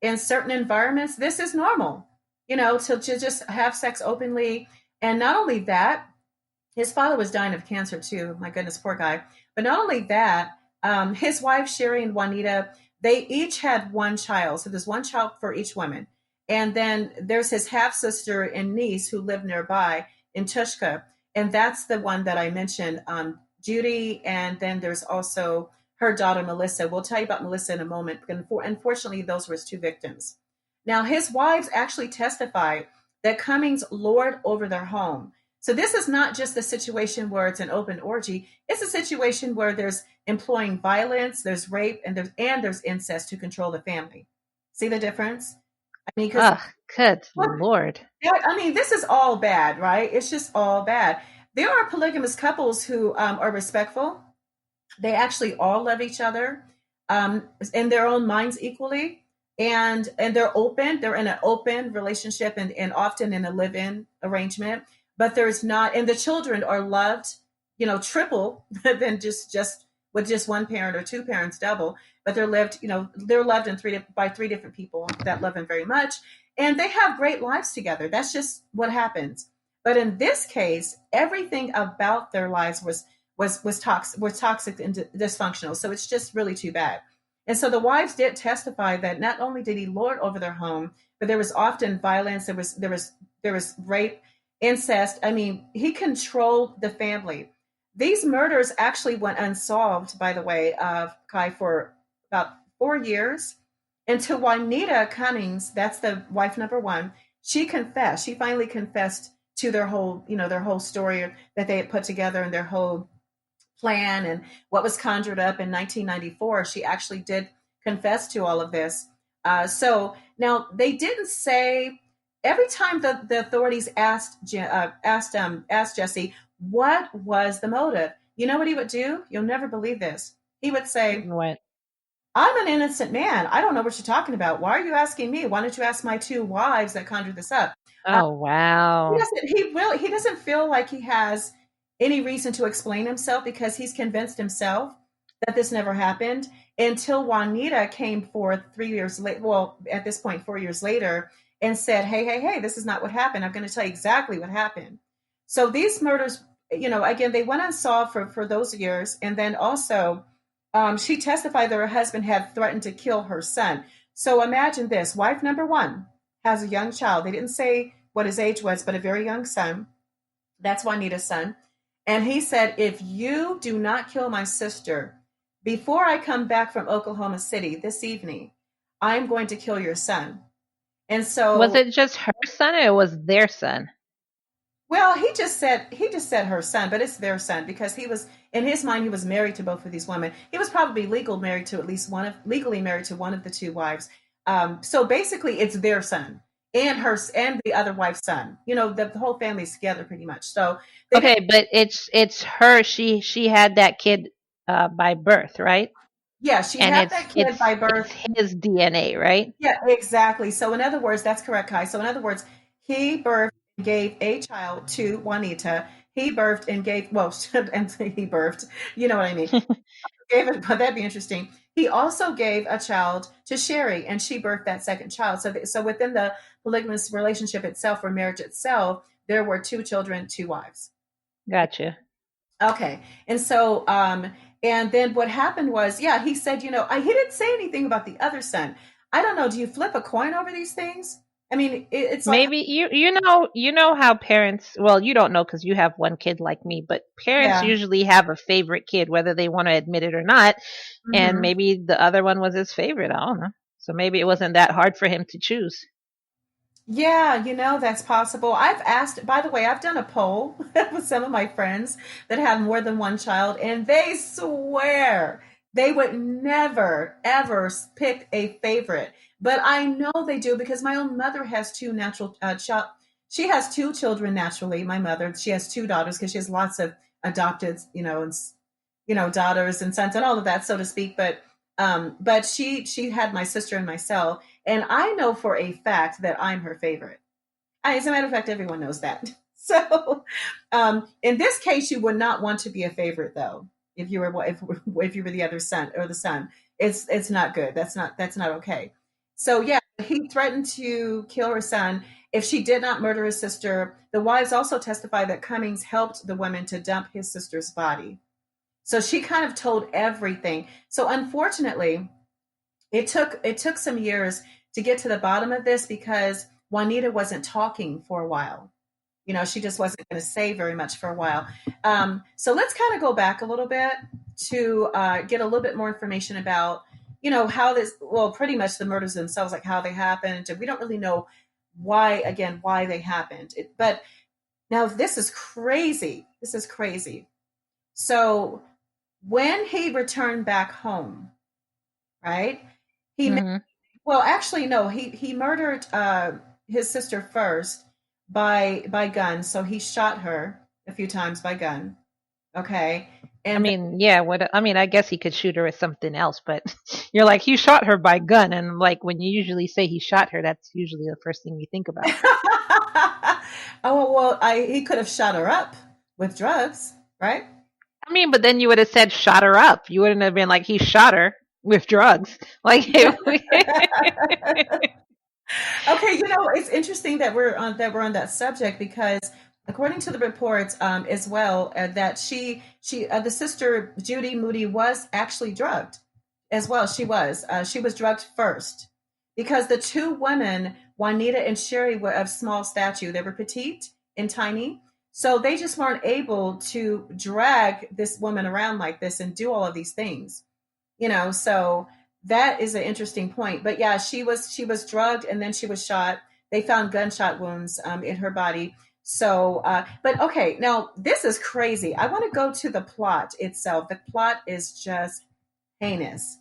in certain environments, this is normal, to just have sex openly. And not only that, his father was dying of cancer too. My goodness, poor guy. But not only that, his wife, Sherry and Juanita, they each had one child. So there's one child for each woman. And then there's his half sister and niece who live nearby in Tushka. And that's the one that I mentioned, Judy. And then there's also her daughter, Melissa. We'll tell you about Melissa in a moment. Unfortunately, those were his two victims. Now, his wives actually testified that Cummings lorded over their home. So this is not just a situation where it's an open orgy. It's a situation where there's employing violence, there's rape, and there's incest to control the family. See the difference? I mean, because good Lord. I mean, this is all bad, right? It's just all bad. There are polygamous couples who are respectful. They actually all love each other in their own minds equally. And they're open. They're in an open relationship and often in a live-in arrangement. But there's not, and the children are loved, triple than just with just one parent, or two parents double. But they're loved, they're loved by three different people that love them very much, and they have great lives together. That's just what happens. But in this case, everything about their lives was toxic and dysfunctional. So it's just really too bad. And so the wives did testify that not only did he lord over their home, but there was often violence. There was rape, incest. I mean, he controlled the family. These murders actually went unsolved, by the way, Ky, for about 4 years, until Juanita Cummings, that's the wife number one, she confessed. She finally confessed to their whole story that they had put together, and their whole plan and what was conjured up in 1994. She actually did confess to all of this. So now they didn't say. Every time the authorities asked Jesse, what was the motive? You know what he would do? You'll never believe this. He would say, "What? I'm an innocent man. I don't know what you're talking about. Why are you asking me? Why don't you ask my two wives that conjured this up?" Oh, wow. He doesn't feel like he has any reason to explain himself, because he's convinced himself that this never happened, until Juanita came forth 3 years later. Well, at this point, 4 years later, and said, hey, this is not what happened. I'm going to tell you exactly what happened. So these murders, again, they went unsolved for those years. And then also, she testified that her husband had threatened to kill her son. So imagine this. Wife number one has a young child. They didn't say what his age was, but a very young son. That's Juanita's son. And he said, if you do not kill my sister before I come back from Oklahoma City this evening, I'm going to kill your son. And so, was it just her son, or it was their son? Well, he just said her son, but it's their son, because he was, in his mind, he was married to both of these women. He was probably legally married to one of the two wives. So basically, it's their son and the other wife's son. The whole family's together pretty much. So okay, but it's her. She had that kid by birth, right? Yeah, she had that kid by birth. It's his DNA, right? Yeah, exactly. So in other words, that's correct, Ky. So in other words, he birthed and gave a child to Juanita. He birthed and gave, and he birthed, you know what I mean? That'd be interesting. He also gave a child to Sherry, and she birthed that second child. So within the polygamous relationship itself, or marriage itself, there were two children, two wives. Gotcha. Okay. And so, and then what happened was, he said, he didn't say anything about the other son. I don't know. Do you flip a coin over these things? I mean, it's maybe like, you know how parents, well, you don't know because you have one kid like me, but parents usually have a favorite kid, whether they want to admit it or not. Mm-hmm. And maybe the other one was his favorite. I don't know. So maybe it wasn't that hard for him to choose. Yeah, that's possible. By the way, I've done a poll with some of my friends that have more than one child, and they swear they would never, ever pick a favorite. But I know they do, because my own mother has two natural she has two children naturally. My mother, she has two daughters, because she has lots of adopted, daughters and sons and all of that, so to speak. But she had my sister and myself, and I know for a fact that I'm her favorite. As a matter of fact, everyone knows that. So, in this case, you would not want to be a favorite, though. If you were the other son or the son, it's not good. That's not okay. So yeah, he threatened to kill her son if she did not murder his sister. The wives also testified that Cummings helped the women to dump his sister's body. So she kind of told everything. So unfortunately, it took some years to get to the bottom of this because Juanita wasn't talking for a while. She just wasn't going to say very much for a while. So let's kind of go back a little bit to get a little bit more information about, how this, well, pretty much the murders themselves, like how they happened. And we don't really know why they happened. But now this is crazy. This is crazy. So when he returned back home, right? Mm-hmm. Well, actually, no, he murdered his sister first by gun. So he shot her a few times by gun. Okay. I mean, yeah, I guess he could shoot her with something else, but you're like, he shot her by gun. And like, when you usually say he shot her, that's usually the first thing you think about. Oh, well, he could have shot her up with drugs, right? I mean, but then you would have said shot her up. You wouldn't have been like, he shot her with drugs. Like, Okay, it's interesting that we're on that subject because according to the reports as well that the sister Judy Moody was actually drugged as well. She was drugged first because the two women, Juanita and Sherry, were of small stature. They were petite and tiny. So they just weren't able to drag this woman around like this and do all of these things, so that is an interesting point. But yeah, she was drugged and then she was shot. They found gunshot wounds in her body. So, but okay, now this is crazy. I want to go to the plot itself. The plot is just heinous.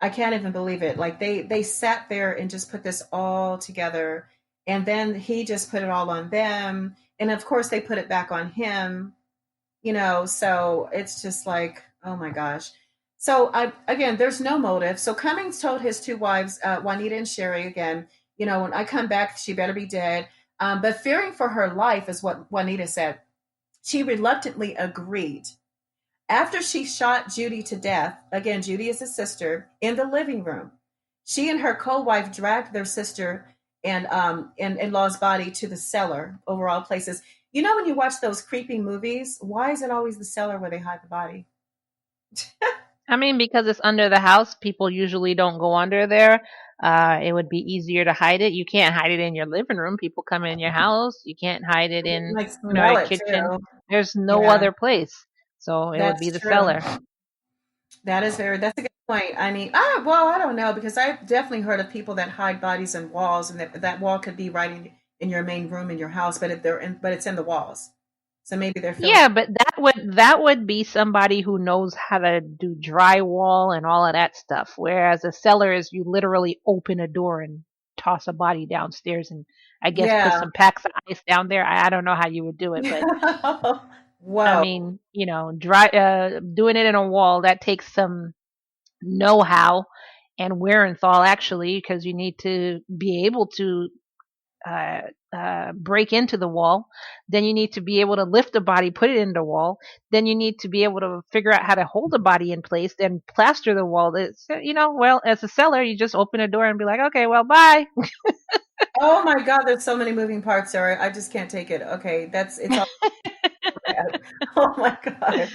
I can't even believe it. Like they sat there and just put this all together, and then he just put it all on them, and of course they put it back on him. So it's just like, oh my gosh. So again, there's no motive. So Cummings told his two wives, Juanita and Sherry, again, when I come back, she better be dead. But fearing for her life is what Juanita said. She reluctantly agreed. After she shot Judy to death, again, Judy is his sister, in the living room, she and her co-wife dragged their sister and in-law's body to the cellar, over all places. When you watch those creepy movies, why is it always the cellar where they hide the body? I mean, because it's under the house, people usually don't go under there. It would be easier to hide it. You can't hide it in your living room. People come in your house. You can't hide it in, Like your smell it kitchen. too. There's no Yeah, other place. So it would be that's the true. cellar. That's a good point. I mean, well, I don't know because I've definitely heard of people that hide bodies in walls, and that wall could be right in your main room in your house, but it's in the walls. So maybe they're filling. Yeah, but that would be somebody who knows how to do drywall and all of that stuff. Whereas a cellar is you literally open a door and toss a body downstairs and I guess put Yeah. some packs of ice down there. I don't know how you would do it, but I Whoa. mean, doing it in a wall that takes some know-how and wear and thaw actually, because you need to be able to uh, break into the wall. Then you need to be able to lift the body, put it in the wall. Then you need to be able to figure out how to hold the body in place, then plaster the wall. Well, as a seller, you just open a door and be like, okay, well, bye. Oh my God, there's so many moving parts, Sarah. I just can't take it. Okay, it's all bad. Oh my God.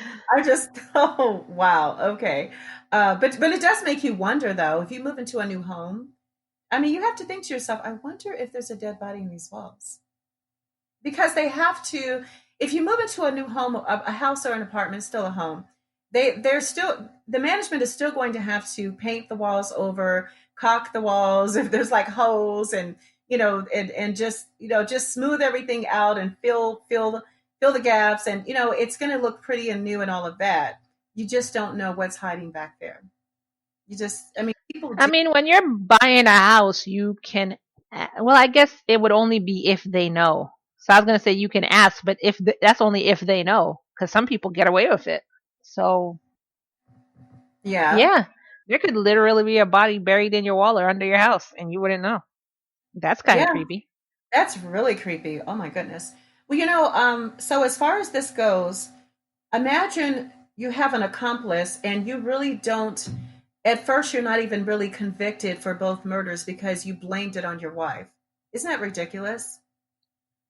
Oh wow. Okay. But it does make you wonder though, if you move into a new home, I mean, you have to think to yourself, I wonder if there's a dead body in these walls. Because they have to, if you move into a new home, a house or an apartment, still a home, the management is still going to have to paint the walls over, caulk the walls if there's like holes, and and just smooth everything out and fill the gaps, and it's going to look pretty and new and all of that. You just don't know what's hiding back there. I mean, people I do. mean, when you're buying a house, you can, well, I guess it would only be if they know. So I was going to say you can ask, but that's only if they know, because some people get away with it. So Yeah. yeah, there could literally be a body buried in your wall or under your house, and you wouldn't know. That's kind of Yeah. creepy. That's really creepy. Oh my goodness. Well, so as far as this goes, imagine you have an accomplice and you really don't, at first you're not even really convicted for both murders because you blamed it on your wife. Isn't that ridiculous?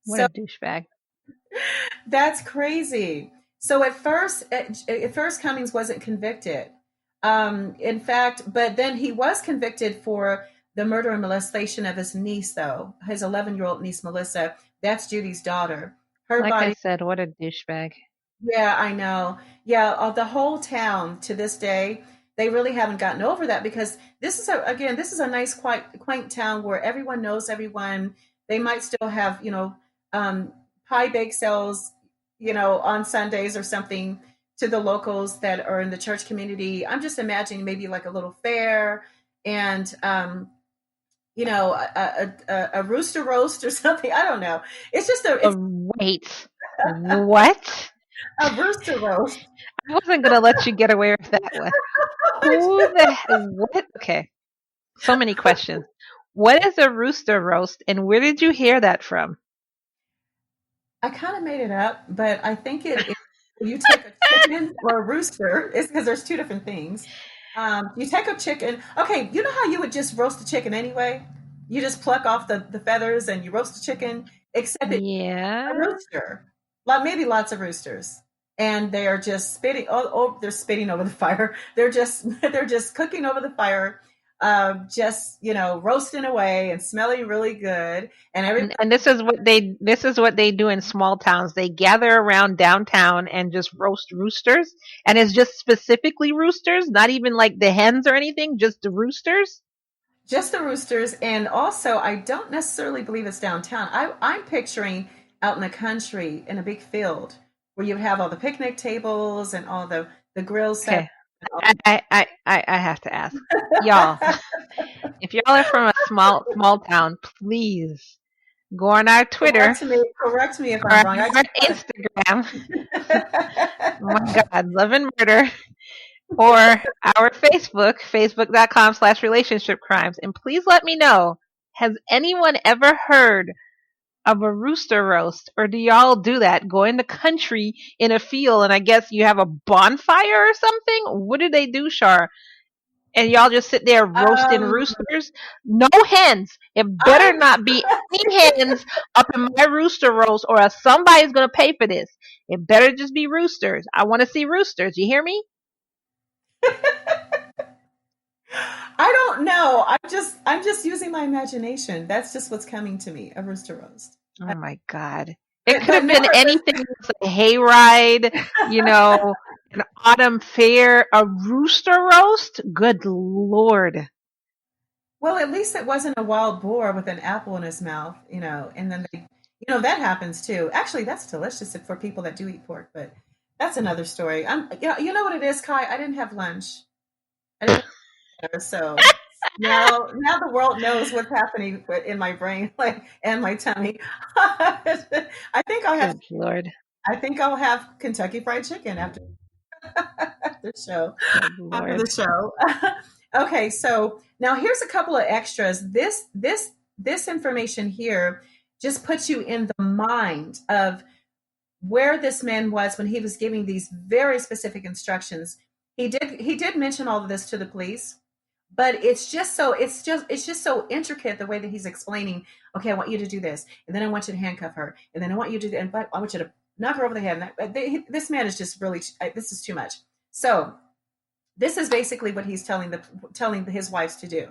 What So a douchebag. that's crazy. So at first Cummings wasn't convicted. In fact, but then he was convicted for the murder and molestation of his niece, though his 11-year-old niece Melissa. That's Judy's daughter. Her Like I body. said, what a douchebag. Yeah, I know. Yeah, the whole town to this day, they really haven't gotten over that because this is a nice, quaint town where everyone knows everyone. They might still have, pie bake sales, on Sundays or something to the locals that are in the church community. I'm just imagining maybe like a little fair and, a rooster roast or something. I don't know. It's just it's Wait, what? a rooster roast. I wasn't gonna let you get away with that one. Who the what? Okay, so many questions. What is a rooster roast, and where did you hear that from? I kind of made it up, but I think you take a chicken or a rooster. It's because there's two different things. You take a chicken. Okay, you know how you would just roast a chicken anyway? You just pluck off the feathers and you roast a chicken, except it's a Yeah. rooster. Like maybe lots of roosters. And they are just spitting. Oh, they're spitting over the fire. They're just cooking over the fire, just roasting away and smelling really good. And everybody And this is what they do in small towns. They gather around downtown and just roast roosters, and it's just specifically roosters, not even like the hens or anything, just the roosters. just the roosters, and also I don't necessarily believe it's downtown. I'm picturing out in the country in a big field where you have all the picnic tables and all the grill set. Okay, I have to ask y'all, if y'all are from a small town, please go on our Twitter Correct me if or I'm on wrong. I our just Instagram. Oh my want God, Love and Murder, or our Facebook.com/relationship crimes. And please let me know, has anyone ever heard of a rooster roast? Or do y'all do that? Go in the country in a field and I guess you have a bonfire or something? What do they do, Char? And y'all just sit there roasting um, roosters? No hens. It better I'm not be any hens up in my rooster roast or else somebody's going to pay for this. It better just be roosters. I want to see roosters. You hear me? I don't know. I'm just using my imagination. That's just what's coming to me. A rooster roast. Oh my God. It But, could but have been never. anything else, a hayride, an autumn fair, a rooster roast. Good Lord. Well, at least it wasn't a wild boar with an apple in his mouth, and then that happens too. Actually, that's delicious for people that do eat pork, but that's another story. You know what it is, Kai? I didn't have lunch. I didn't have dinner, so now the world knows what's happening in my brain, like and my tummy. I think I'll have Good Lord. I think I'll have Kentucky Fried Chicken the show. Good After the Lord. show. Okay, so now here's a couple of extras. This information here just puts you in the mind of where this man was when he was giving these very specific instructions. He did mention all of this to the police, but it's just so intricate the way that he's explaining. Okay, I want you to do this, and then I want you to handcuff her, and then I want you to do, and I want you to knock her over the head. This man is just really, this is too much. So this is basically what he's telling his wives to do,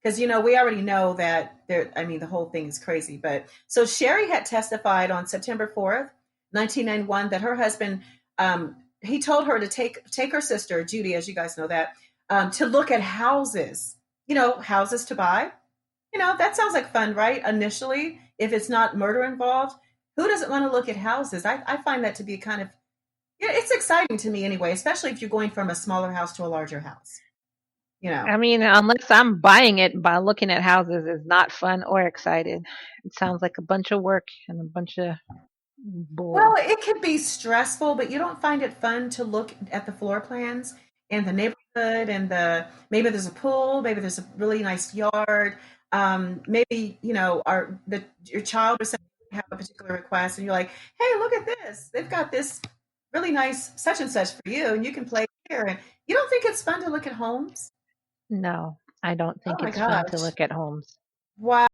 because we already know that the whole thing is crazy. But so Sherry had testified on September 4th, 1991, that her husband, he told her to take her sister Judy, as you guys know, that to look at houses, houses to buy. That sounds like fun, right? Initially, if it's not murder involved, who doesn't want to look at houses? I find that to be kind of, yeah, it's exciting to me anyway, especially if you're going from a smaller house to a larger house. I mean, unless I'm buying it by looking at houses is not fun or excited. It sounds like a bunch of work and a bunch of Well, bull. it can be stressful, but you don't find it fun to look at the floor plans and the neighborhood and maybe there's a pool, maybe there's a really nice yard. Maybe, your child or something have a particular request and you're like, hey, look at this. They've got this really nice such and such for you and you can play here. And you don't think it's fun to look at homes? No, I don't Oh think my it's fun to gosh. look at homes. Wow.